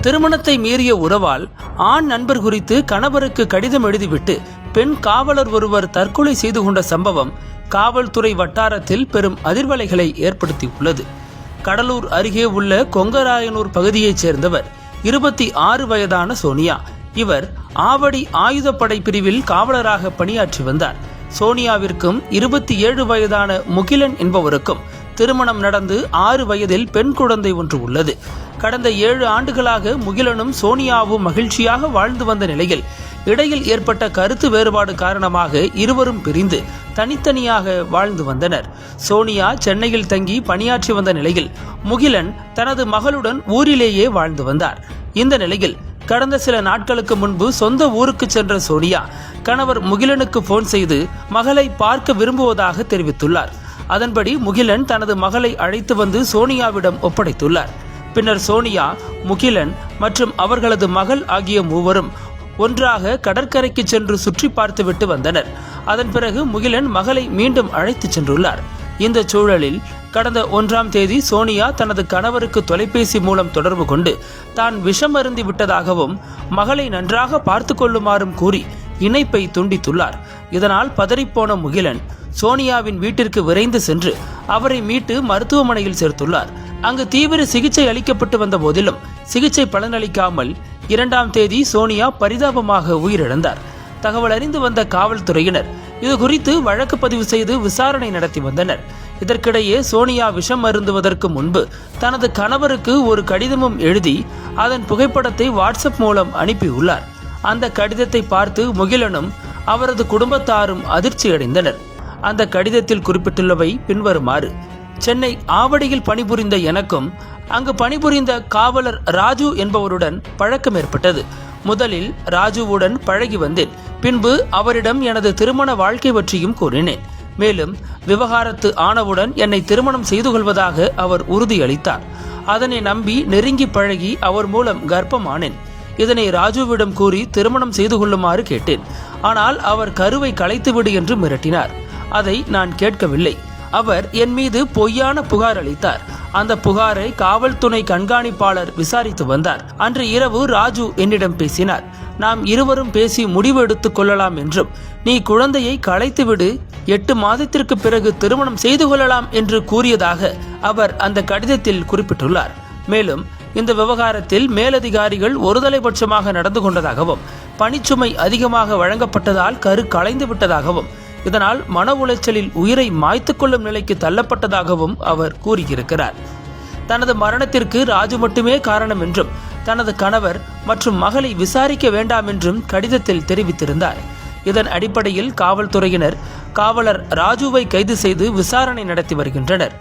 திருமணத்தை மீறிய உறவால் ஆண் நண்பர் குறித்து கணவருக்கு கடிதம் எழுதிவிட்டு பெண் காவலர் ஒருவர் தற்கொலை செய்து கொண்ட சம்பவம் காவல்துறை வட்டாரத்தில் பெரும் அதிர்வலைகளை ஏற்படுத்தியுள்ளது. கடலூர் அருகே உள்ள கொங்கராயனூர் பகுதியைச் சேர்ந்தவர் 26 வயதான சோனியா. இவர் ஆவடி ஆயுதப்படை பிரிவில் காவலராக பணியாற்றி வந்தார். சோனியாவிற்கும் 27 வயதான முகிலன் என்பவருக்கும் திருமணம் நடந்து 6 வயதில் பெண் குழந்தை ஒன்று உள்ளது. கடந்த 7 ஆண்டுகளாக முகிலனும் சோனியாவும் மகிழ்ச்சியாக வாழ்ந்து வந்த நிலையில் இடையில் ஏற்பட்ட கருத்து வேறுபாடு காரணமாக இருவரும் பிரிந்து தனித்தனியாக வாழ்ந்து வந்தனர். சோனியா சென்னையில் தங்கி பணியாற்றி வந்த நிலையில் முகிலன் தனது மகளுடன் ஊரிலேயே வாழ்ந்து வந்தார். இந்த நிலையில் கடந்த சில நாட்களுக்கு முன்பு சொந்த ஊருக்கு சென்ற சோனியா கணவர் முகிலனுக்கு போன் செய்து மகளை பார்க்க விரும்புவதாக தெரிவித்துள்ளார். அதன்படி முகிலன் தனது மகளை அழைத்து வந்து சோனியாவிடம் ஒப்படைத்துள்ளார். பின்னர் சோனியா, முகிலன் மற்றும் அவர்களது மகள் ஆகிய மூவரும் ஒன்றாக கடற்கரைக்கு சென்று சுற்றி பார்த்துவிட்டு வந்தனர். அதன் பிறகு முகிலன் மகளை மீண்டும் அழைத்து சென்றுள்ளார். இந்த சூழலில் கடந்த 1ஆம் தேதி சோனியா தனது கணவருக்கு தொலைபேசி மூலம் தொடர்பு கொண்டு தான் விஷம் அருந்தி விட்டதாகவும் மகளை நன்றாக பார்த்து கொள்ளுமாறும் கூறி இணைப்பை துண்டித்துள்ளார். இதனால் பதறிப்போன முகிலன் சோனியாவின் வீட்டிற்கு விரைந்து சென்று அவரை மீட்டு மருத்துவமனையில் சேர்த்துள்ளார். அங்கு தீவிர சிகிச்சை அளிக்கப்பட்டு வந்த போதிலும் சிகிச்சை பலனளிக்காமல் 2ஆம் தேதி சோனியா பரிதாபமாக உயிரிழந்தார். தகவல் அறிந்து வந்த காவல்துறையினர் இது குறித்து வழக்கு பதிவு செய்து விசாரணை நடத்தி வந்தனர். இதற்கிடையே சோனியா விஷம் அருந்துவதற்கு முன்பு தனது கணவருக்கு ஒரு கடிதமும் எழுதி அதன் புகைப்படத்தை வாட்ஸ்அப் மூலம் அனுப்பியுள்ளார். அந்த கடிதத்தை பார்த்து முகிலனும் அவரது குடும்பத்தாரும் அதிர்ச்சியடைந்தனர். அந்த கடிதத்தில் குறிப்பிட்டுள்ளவை பின்வருமாறு: சென்னை ஆவடியில் பணிபுரிந்த எனக்கும் அங்கு பணிபுரிந்த காவலர் ராஜு என்பவருடன் பழக்கம் ஏற்பட்டது. முதலில் ராஜுவுடன் பழகி வந்தேன். பின்பு அவரிடம் எனது திருமண வாழ்க்கை பற்றியும் கூறினேன். மேலும் விவகாரத்து ஆனவுடன் என்னை திருமணம் செய்து கொள்வதாக அவர் உறுதியளித்தார். அதனை நம்பி நெருங்கி பழகி அவர் மூலம் கர்ப்பமானேன். இதனை ராஜுவிடம் கூறி திருமணம் செய்து கொள்ளுமாறு கேட்டேன். ஆனால் அவர் கருவை கலைத்துவிடு என்று மிரட்டினார். அதை நான் கேட்கவில்லை. அவர் என் மீது பொய்யான புகார் அளித்தார். அந்த புகாரை காவல்துறை கண்காணிப்பாளர் விசாரித்து வந்தார். அன்று இரவு ராஜு என்னிடம் பேசினார். நாம் இருவரும் பேசி முடிவு எடுத்துக் கொள்ளலாம் என்றும் நீ குழந்தையை கலைத்துவிடு, 8 மாதத்திற்கு பிறகு திருமணம் செய்து கொள்ளலாம் என்று கூறியதாக அவர் அந்த கடிதத்தில் குறிப்பிட்டுள்ளார். மேலும் இந்த விவகாரத்தில் மேலதிகாரிகள் ஒருதலைபட்சமாக நடந்து கொண்டதாகவும் பணிச்சுமை அதிகமாக வழங்கப்பட்டதால் கரு கலைந்து விட்டதாகவும் இதனால் மன உளைச்சலில் உயிரை மாய்த்து கொள்ளும் நிலைக்கு தள்ளப்பட்டதாகவும் அவர் கூறியிருக்கிறார். தனது மரணத்திற்கு ராஜு மட்டுமே காரணம் என்றும் தனது கணவர் மற்றும் மகளை விசாரிக்க வேண்டாம் என்றும் கடிதத்தில் தெரிவித்திருந்தார். இதன் அடிப்படையில் காவல்துறையினர் காவலர் ராஜுவை கைது செய்து விசாரணை நடத்தி வருகின்றனர்.